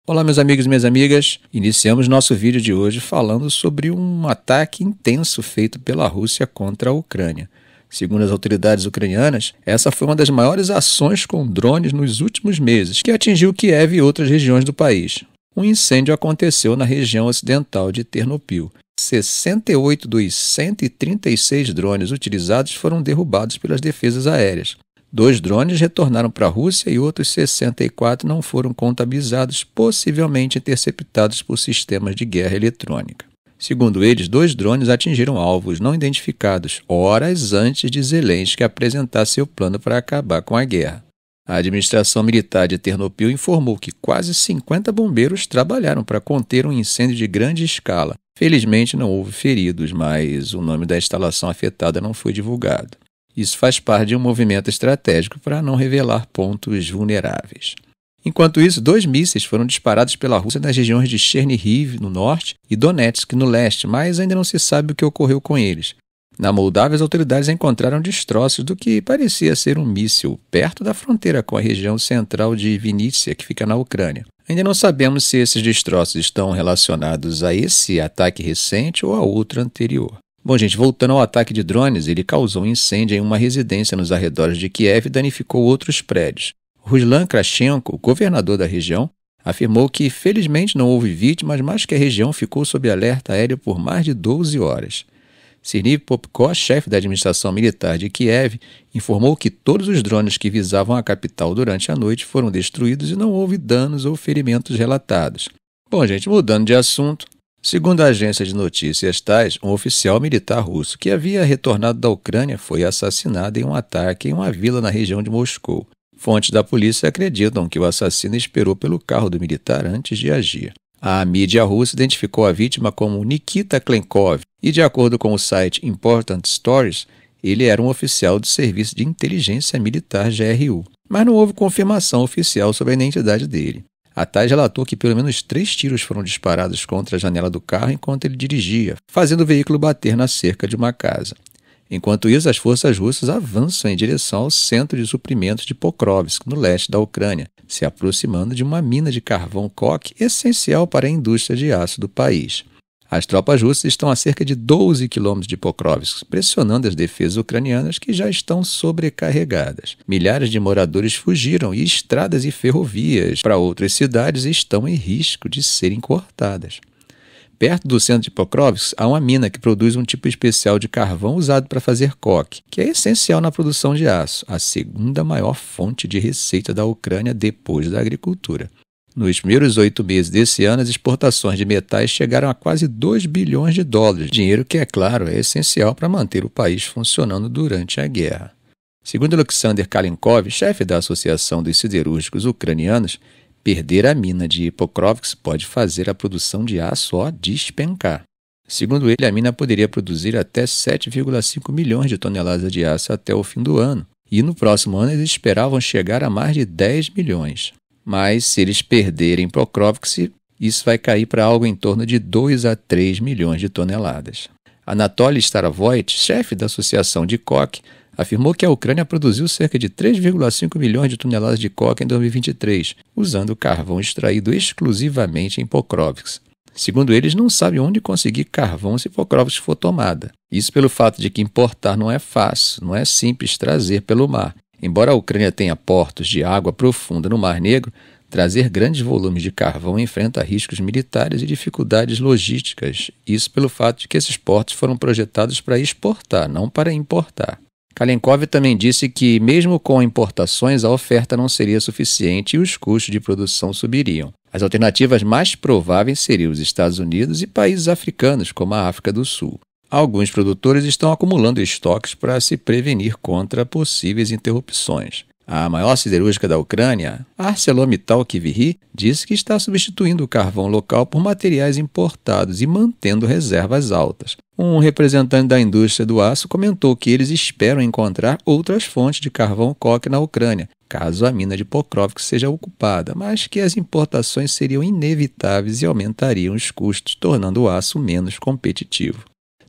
Olá, meus amigos e minhas amigas. Iniciamos nosso vídeo de hoje falando sobre um ataque intenso feito pela Rússia contra a Ucrânia. Segundo as autoridades ucranianas, essa foi uma das maiores ações com drones nos últimos meses, que atingiu Kiev e outras regiões do país. Um incêndio aconteceu na região ocidental de Ternopil. 68 dos 136 drones utilizados foram derrubados pelas defesas aéreas. 2 drones retornaram para a Rússia e outros 64 não foram contabilizados, possivelmente interceptados por sistemas de guerra eletrônica. Segundo eles, 2 drones atingiram alvos não identificados horas antes de Zelensky apresentar seu plano para acabar com a guerra. A administração militar de Ternopil informou que quase 50 bombeiros trabalharam para conter um incêndio de grande escala. Felizmente não houve feridos, mas o nome da instalação afetada não foi divulgado. Isso faz parte de um movimento estratégico para não revelar pontos vulneráveis. Enquanto isso, 2 mísseis foram disparados pela Rússia nas regiões de Chernihiv, no norte, e Donetsk, no leste, mas ainda não se sabe o que ocorreu com eles. Na Moldávia, as autoridades encontraram destroços do que parecia ser um míssil, perto da fronteira com a região central de Vinícius, que fica na Ucrânia. Ainda não sabemos se esses destroços estão relacionados a esse ataque recente ou a outro anterior. Bom, gente, voltando ao ataque de drones, ele causou um incêndio em uma residência nos arredores de Kiev e danificou outros prédios. Ruslan Krashenko, governador da região, afirmou que felizmente não houve vítimas, mas que a região ficou sob alerta aéreo por mais de 12 horas. Serhiy Popko, chefe da administração militar de Kiev, informou que todos os drones que visavam a capital durante a noite foram destruídos e não houve danos ou ferimentos relatados. Bom, gente, mudando de assunto, segundo a agência de notícias TASS, um oficial militar russo que havia retornado da Ucrânia foi assassinado em um ataque em uma vila na região de Moscou. Fontes da polícia acreditam que o assassino esperou pelo carro do militar antes de agir. A mídia russa identificou a vítima como Nikita Klenkov e, de acordo com o site Important Stories, ele era um oficial do Serviço de Inteligência Militar GRU. Mas não houve confirmação oficial sobre a identidade dele. A TASS relatou que pelo menos 3 tiros foram disparados contra a janela do carro enquanto ele dirigia, fazendo o veículo bater na cerca de uma casa. Enquanto isso, as forças russas avançam em direção ao centro de suprimentos de Pokrovsk, no leste da Ucrânia, se aproximando de uma mina de carvão coke essencial para a indústria de aço do país. As tropas russas estão a cerca de 12 quilômetros de Pokrovsk, pressionando as defesas ucranianas que já estão sobrecarregadas. Milhares de moradores fugiram e estradas e ferrovias para outras cidades estão em risco de serem cortadas. Perto do centro de Pokrovsk há uma mina que produz um tipo especial de carvão usado para fazer coke, que é essencial na produção de aço, a segunda maior fonte de receita da Ucrânia depois da agricultura. Nos primeiros 8 meses desse ano, as exportações de metais chegaram a quase 2 bilhões de dólares, dinheiro que, é claro, é essencial para manter o país funcionando durante a guerra. Segundo Alexander Kalenkov, chefe da Associação dos Siderúrgicos Ucranianos, perder a mina de Pokrovsk pode fazer a produção de aço despencar. Segundo ele, a mina poderia produzir até 7,5 milhões de toneladas de aço até o fim do ano, e no próximo ano eles esperavam chegar a mais de 10 milhões. Mas se eles perderem Pokrovsk, isso vai cair para algo em torno de 2 a 3 milhões de toneladas. Anatoly Staravoit, chefe da Associação de Coque, afirmou que a Ucrânia produziu cerca de 3,5 milhões de toneladas de coca em 2023, usando carvão extraído exclusivamente em Pokrovsk. Segundo eles, não sabem onde conseguir carvão se Pokrovsk for tomada. Isso pelo fato de que importar não é fácil, não é simples trazer pelo mar. Embora a Ucrânia tenha portos de água profunda no Mar Negro, trazer grandes volumes de carvão enfrenta riscos militares e dificuldades logísticas. Isso pelo fato de que esses portos foram projetados para exportar, não para importar. Kalenkov também disse que, mesmo com importações, a oferta não seria suficiente e os custos de produção subiriam. As alternativas mais prováveis seriam os Estados Unidos e países africanos, como a África do Sul. Alguns produtores estão acumulando estoques para se prevenir contra possíveis interrupções. A maior siderúrgica da Ucrânia, a ArcelorMittal Kryvyi, disse que está substituindo o carvão local por materiais importados e mantendo reservas altas. Um representante da indústria do aço comentou que eles esperam encontrar outras fontes de carvão coke na Ucrânia, caso a mina de Pokrovsk seja ocupada, mas que as importações seriam inevitáveis e aumentariam os custos, tornando o aço menos competitivo.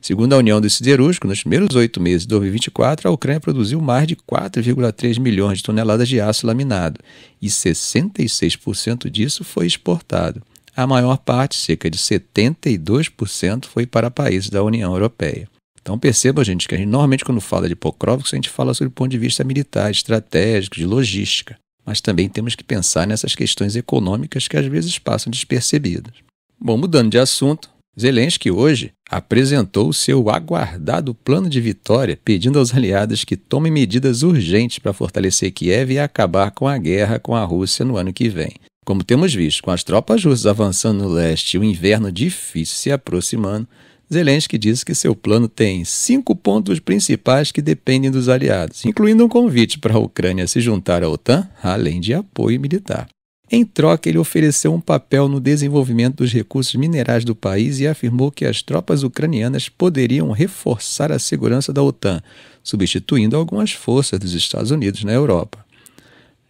Segundo a União dos Siderúrgicos, nos primeiros 8 meses de 2024, a Ucrânia produziu mais de 4,3 milhões de toneladas de aço laminado e 66% disso foi exportado. A maior parte, cerca de 72%, foi para países da União Europeia. Então perceba, gente, que a gente normalmente quando fala de Pokrovsk, a gente fala sobre o ponto de vista militar, estratégico, de logística. Mas também temos que pensar nessas questões econômicas que às vezes passam despercebidas. Bom, mudando de assunto, Zelensky hoje apresentou o seu aguardado plano de vitória, pedindo aos aliados que tomem medidas urgentes para fortalecer Kiev e acabar com a guerra com a Rússia no ano que vem. Como temos visto, com as tropas russas avançando no leste e o inverno difícil se aproximando, Zelensky disse que seu plano tem 5 pontos principais que dependem dos aliados, incluindo um convite para a Ucrânia se juntar à OTAN, além de apoio militar. Em troca, ele ofereceu um papel no desenvolvimento dos recursos minerais do país e afirmou que as tropas ucranianas poderiam reforçar a segurança da OTAN, substituindo algumas forças dos Estados Unidos na Europa.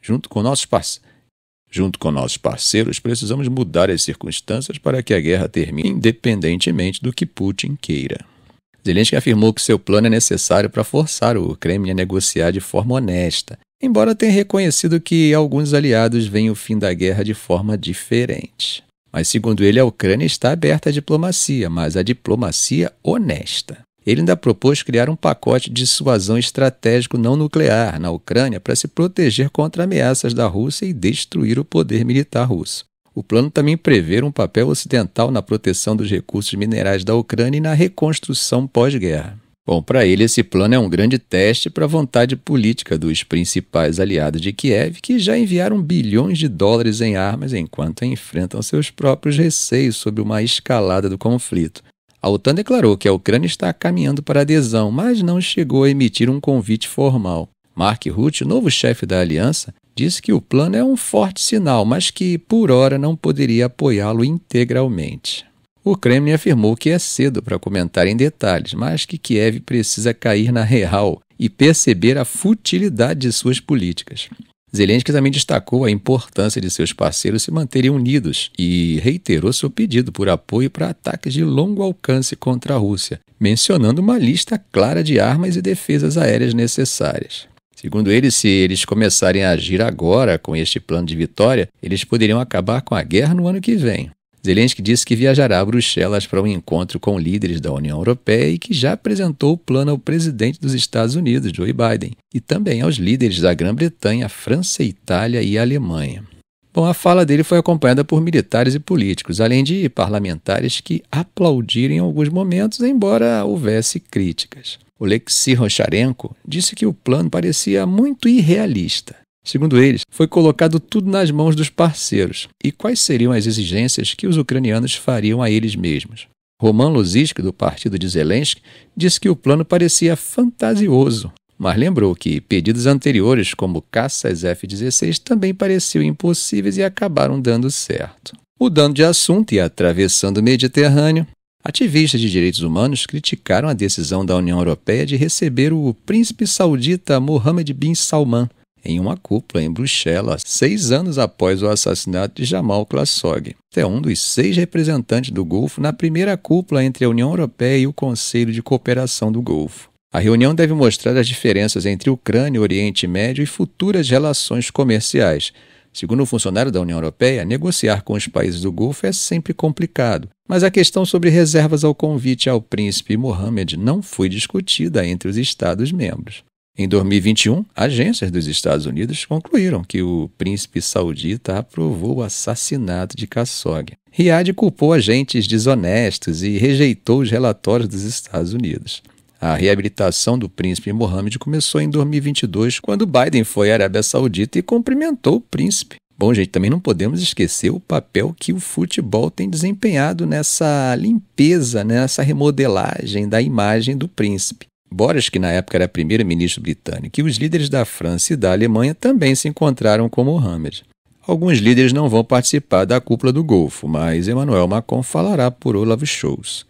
Junto com nossos parceiros, precisamos mudar as circunstâncias para que a guerra termine, independentemente do que Putin queira. Zelensky afirmou que seu plano é necessário para forçar o Kremlin a negociar de forma honesta, embora tenha reconhecido que alguns aliados veem o fim da guerra de forma diferente. Mas, segundo ele, a Ucrânia está aberta à diplomacia, mas à diplomacia honesta. Ele ainda propôs criar um pacote de dissuasão estratégico não nuclear na Ucrânia para se proteger contra ameaças da Rússia e destruir o poder militar russo. O plano também prevê um papel ocidental na proteção dos recursos minerais da Ucrânia e na reconstrução pós-guerra. Bom, para ele esse plano é um grande teste para a vontade política dos principais aliados de Kiev, que já enviaram bilhões de dólares em armas enquanto enfrentam seus próprios receios sobre uma escalada do conflito. A OTAN declarou que a Ucrânia está caminhando para adesão, mas não chegou a emitir um convite formal. Mark Rutte, o novo chefe da aliança, disse que o plano é um forte sinal, mas que, por hora, não poderia apoiá-lo integralmente. O Kremlin afirmou que é cedo para comentar em detalhes, mas que Kiev precisa cair na real e perceber a futilidade de suas políticas. Zelensky também destacou a importância de seus parceiros se manterem unidos e reiterou seu pedido por apoio para ataques de longo alcance contra a Rússia, mencionando uma lista clara de armas e defesas aéreas necessárias. Segundo ele, se eles começarem a agir agora com este plano de vitória, eles poderiam acabar com a guerra no ano que vem. Zelensky disse que viajará a Bruxelas para um encontro com líderes da União Europeia e que já apresentou o plano ao presidente dos Estados Unidos, Joe Biden, e também aos líderes da Grã-Bretanha, França, Itália e Alemanha. Bom, a fala dele foi acompanhada por militares e políticos, além de parlamentares que aplaudiram em alguns momentos, embora houvesse críticas. Oleksiy Rocharenko disse que o plano parecia muito irrealista. Segundo eles, foi colocado tudo nas mãos dos parceiros. E quais seriam as exigências que os ucranianos fariam a eles mesmos? Roman Lozisky, do partido de Zelensky, disse que o plano parecia fantasioso, mas lembrou que pedidos anteriores, como caças F-16, também pareciam impossíveis e acabaram dando certo. Mudando de assunto e atravessando o Mediterrâneo, ativistas de direitos humanos criticaram a decisão da União Europeia de receber o príncipe saudita Mohammed bin Salman em uma cúpula em Bruxelas, 6 anos após o assassinato de Jamal Khashoggi. É um dos 6 representantes do Golfo na primeira cúpula entre a União Europeia e o Conselho de Cooperação do Golfo. A reunião deve mostrar as diferenças entre Ucrânia, Oriente Médio e futuras relações comerciais. Segundo um funcionário da União Europeia, negociar com os países do Golfo é sempre complicado, mas a questão sobre reservas ao convite ao príncipe Mohammed não foi discutida entre os Estados-membros. Em 2021, agências dos Estados Unidos concluíram que o príncipe saudita aprovou o assassinato de Khashoggi. Riad culpou agentes desonestos e rejeitou os relatórios dos Estados Unidos. A reabilitação do príncipe Mohammed começou em 2022, quando Biden foi à Arábia Saudita e cumprimentou o príncipe. Bom, gente, também não podemos esquecer o papel que o futebol tem desempenhado nessa limpeza, nessa remodelagem da imagem do príncipe. Boris, que na época era primeiro-ministro britânico, e os líderes da França e da Alemanha também se encontraram com Mohammed. Alguns líderes não vão participar da cúpula do Golfo, mas Emmanuel Macron falará por Olaf Scholz.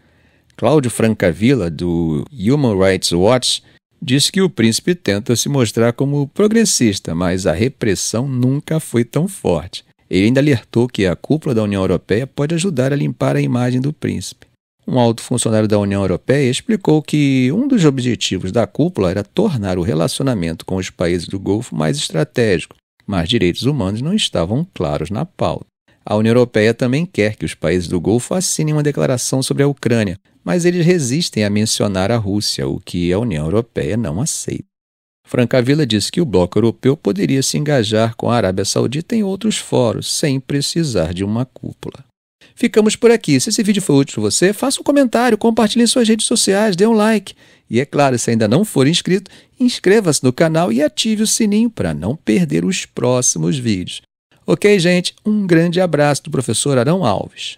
Cláudio Francavilla, do Human Rights Watch, disse que o príncipe tenta se mostrar como progressista, mas a repressão nunca foi tão forte. Ele ainda alertou que a cúpula da União Europeia pode ajudar a limpar a imagem do príncipe. Um alto funcionário da União Europeia explicou que um dos objetivos da cúpula era tornar o relacionamento com os países do Golfo mais estratégico, mas direitos humanos não estavam claros na pauta. A União Europeia também quer que os países do Golfo assinem uma declaração sobre a Ucrânia, mas eles resistem a mencionar a Rússia, o que a União Europeia não aceita. Francavilla disse que o bloco europeu poderia se engajar com a Arábia Saudita em outros fóruns, sem precisar de uma cúpula. Ficamos por aqui. Se esse vídeo foi útil para você, faça um comentário, compartilhe em suas redes sociais, dê um like. E é claro, se ainda não for inscrito, inscreva-se no canal e ative o sininho para não perder os próximos vídeos. Ok, gente? Um grande abraço do professor Arão Alves.